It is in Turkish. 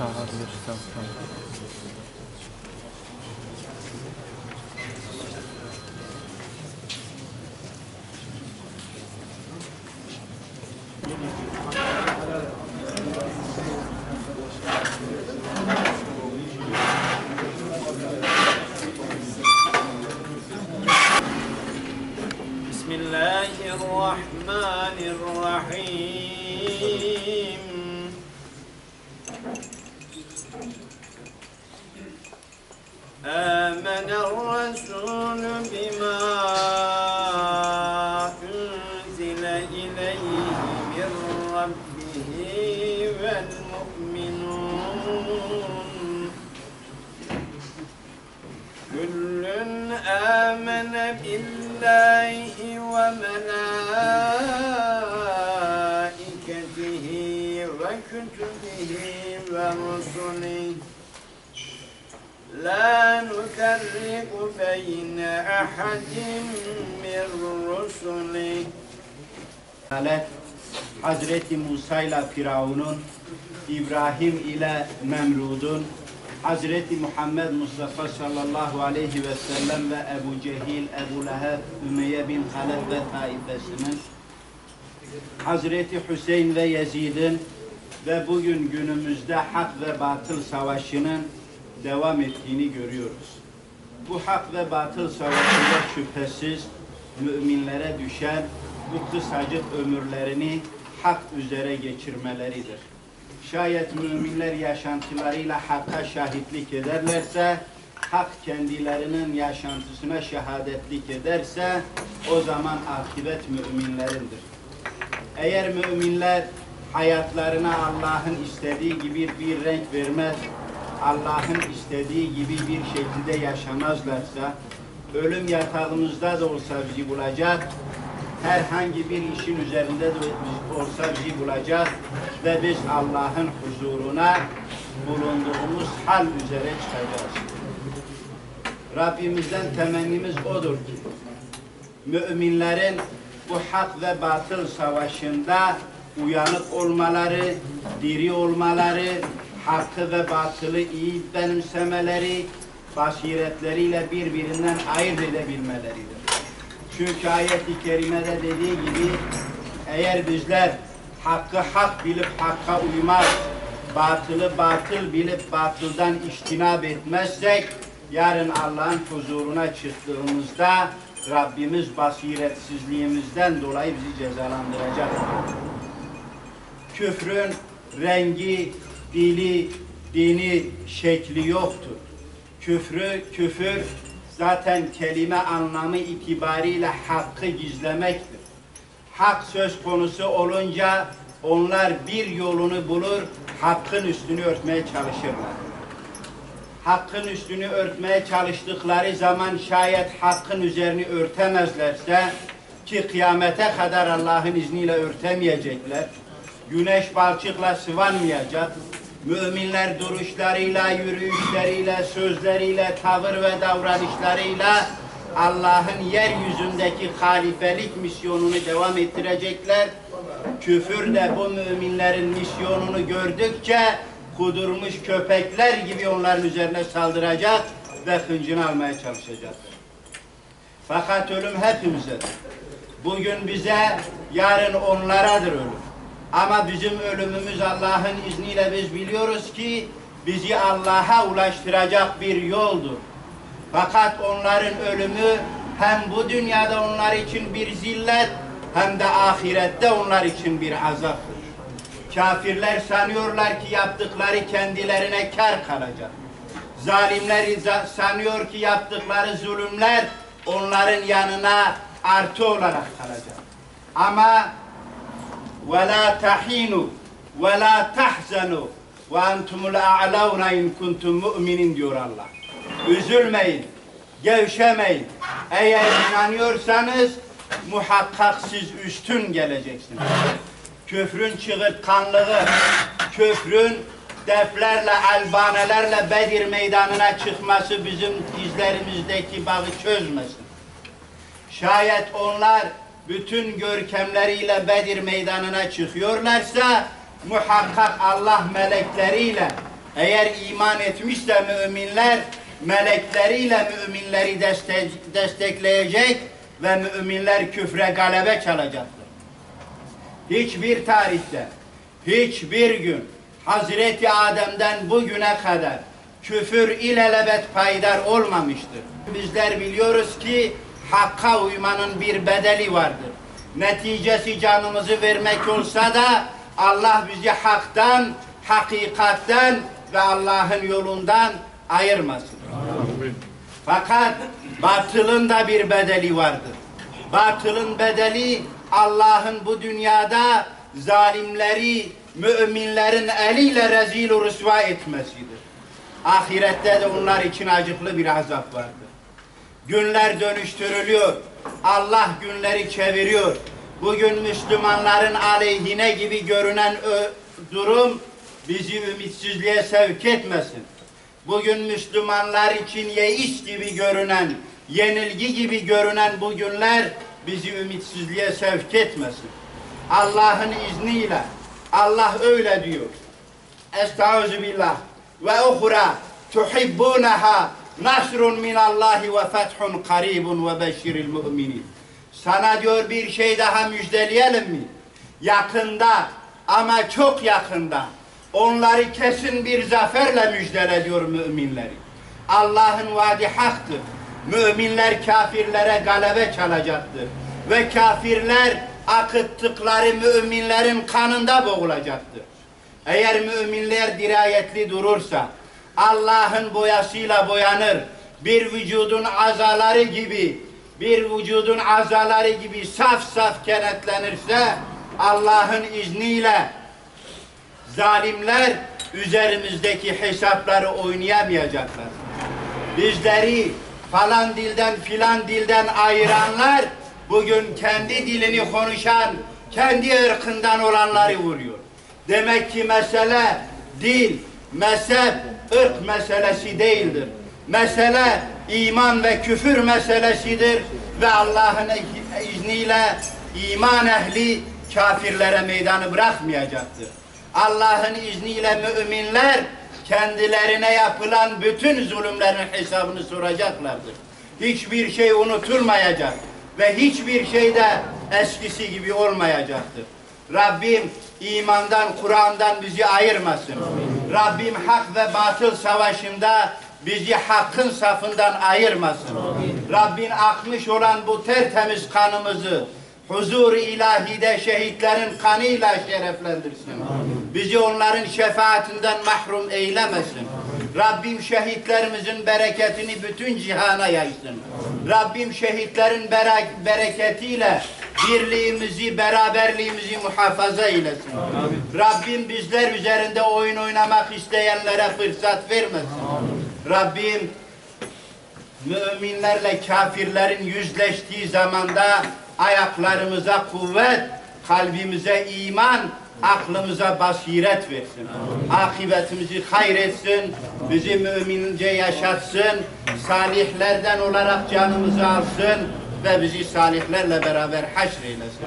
çağırabilirsem. Bismillahirrahmanirrahim. Âmener-Resûlü bimâ unzile ileyhi min rabbihi vel mu'minûn. Kullun âmene billahi ve melâiketihi ve kütübihi ve rusulihi la nuferriku beyne ahadin min rusulihi. Hazreti Musa ile Firavun'un, İbrahim ile Memrud'un, Hazreti Muhammed Mustafa sallallahu aleyhi ve sellem ve Ebu Cehil, Ebu Leheb, Ümeyye bin Halef ve taifesinin, Hazreti Hüseyin ve Yezid'in ve bugün günümüzde hak ve batıl savaşının devam ettiğini görüyoruz. Bu hak ve batıl savaşında şüphesiz müminlere düşen bu kısacık ömürlerini hak üzere geçirmeleridir. Şayet müminler yaşantılarıyla hakka şahitlik ederlerse, hak kendilerinin yaşantısına şehadetlik ederse, o zaman akıbet müminlerindir. Eğer müminler hayatlarına Allah'ın istediği gibi bir renk vermez, Allah'ın istediği gibi bir şekilde yaşamazlarsa, ölüm yatağımızda da olsa bizi bulacak, herhangi bir işin üzerinde de olsa bizi bulacak ve biz Allah'ın huzuruna bulunduğumuz hal üzere çıkacağız. Rabbimizden temennimiz odur ki, müminlerin bu hak ve batıl savaşında uyanık olmaları, diri olmaları, hakkı ve batılı iyi benimsemeleri, basiretleriyle birbirinden ayırt edebilmeleridir. Çünkü ayet-i kerimede dediği gibi, eğer bizler hakkı hak bilip hakka uymaz, batılı batıl bilip batıldan içtinab etmezsek, yarın Allah'ın huzuruna çıktığımızda Rabbimiz basiretsizliğimizden dolayı bizi cezalandıracak. Küfrün rengi, dili, dini, şekli yoktur. Küfür zaten kelime anlamı itibariyle hakkı gizlemektir. Hak söz konusu olunca onlar bir yolunu bulur, hakkın üstünü örtmeye çalışırlar. Hakkın üstünü örtmeye çalıştıkları zaman şayet hakkın üzerini örtemezlerse, ki kıyamete kadar Allah'ın izniyle örtemeyecekler, güneş balçıkla sıvanmayacak, müminler duruşlarıyla, yürüyüşleriyle, sözleriyle, tavır ve davranışlarıyla Allah'ın yeryüzündeki halifelik misyonunu devam ettirecekler. Küfür de bu müminlerin misyonunu gördükçe kudurmuş köpekler gibi onların üzerine saldıracak ve hıncını almaya çalışacak. Fakat ölüm hepimizedir. Bugün bize, yarın onlaradır ölüm. Ama bizim ölümümüz Allah'ın izniyle biz biliyoruz ki bizi Allah'a ulaştıracak bir yoldur. Fakat onların ölümü hem bu dünyada onlar için bir zillet hem de ahirette onlar için bir azaptır. Kafirler sanıyorlar ki yaptıkları kendilerine kâr kalacak. Zalimler sanıyor ki yaptıkları zulümler onların yanına artı olarak kalacak. Ama وَلَا تَحِينُوا وَلَا تَحْزَنُوا وَاَنْتُمُ الْاَعْلَوْنَ اِنْ كُنْتُمْ مُؤْمِنِينَ diyor Allah. Üzülmeyin, gevşemeyin. Eğer inanıyorsanız muhakkak siz üstün geleceksiniz. Küfrün çığırtkanlığı, küfrün deflerle, albanelerle Bedir meydanına çıkması bizim dizlerimizdeki bağı çözmesin. Şayet onlar bütün görkemleriyle Bedir meydanına çıkıyorlarsa muhakkak Allah melekleriyle Eğer iman etmişse müminler melekleriyle müminleri destekleyecek ve müminler küfre galebe çalacaktır. Hiçbir tarihte, hiçbir gün Hazreti Adem'den bugüne kadar küfür ilelebet payidar olmamıştır. Bizler biliyoruz ki hakka uymanın bir bedeli vardır. Neticesi canımızı vermek olsa da Allah bizi haktan, hakikatten ve Allah'ın yolundan ayırmasın. Amin. Fakat batılın da bir bedeli vardır. Batılın bedeli Allah'ın bu dünyada zalimleri müminlerin eliyle rezil rüsva etmesidir. Ahirette de onlar için acıklı bir azap vardır. Günler dönüştürülüyor. Allah günleri çeviriyor. Bugün Müslümanların aleyhine gibi görünen durum bizi ümitsizliğe sevk etmesin. Bugün Müslümanlar için yeis gibi görünen, yenilgi gibi görünen bu günler bizi ümitsizliğe sevk etmesin. Allah'ın izniyle Allah öyle diyor. Estağfirullah ve uhra tuhibbunaha nasrun minallahi ve fethun karibun ve beşiril müminin. Sana diyor bir şey daha müjdeleyelim mi? Yakında ama çok yakında onları kesin bir zaferle müjdele diyor müminleri. Allah'ın vaadi haktır. Müminler kafirlere galebe çalacaktır. Ve kafirler akıttıkları müminlerin kanında boğulacaktır. Eğer müminler dirayetli durursa, Allah'ın boyasıyla boyanır, bir vücudun azaları gibi saf saf kenetlenirse, Allah'ın izniyle zalimler üzerimizdeki hesapları oynayamayacaklar. Bizleri falan dilden filan dilden ayıranlar bugün kendi dilini konuşan, kendi ırkından olanları vuruyor. Demek ki mesele dil, mezhep, ırk meselesi değildir. Mesele iman ve küfür meselesidir ve Allah'ın izniyle iman ehli kafirlere meydanı bırakmayacaktır. Allah'ın izniyle müminler kendilerine yapılan bütün zulümlerin hesabını soracaklardır. Hiçbir şey unutulmayacak ve hiçbir şey de eskisi gibi olmayacaktır. Rabbim imandan, Kur'an'dan bizi ayırmasın. Rabbim hak ve batıl savaşında bizi hakkın safından ayırmasın. Rabbim akmış olan bu tertemiz kanımızı huzur-u ilahide şehitlerin kanıyla şereflendirsin. Bizi onların şefaatinden mahrum eylemesin. Rabbim şehitlerimizin bereketini bütün cihana yaysın. Rabbim şehitlerin bereketiyle birliğimizi, beraberliğimizi muhafaza eylesin. Rabbim bizler üzerinde oyun oynamak isteyenlere fırsat vermesin. Rabbim müminlerle kafirlerin yüzleştiği zamanda ayaklarımıza kuvvet, kalbimize iman, aklımıza basiret versin. Akıbetimizi hayretsin, bizi mümince yaşatsın, salihlerden olarak canımızı alsın ve bizi salihlerle beraber haşreylesin.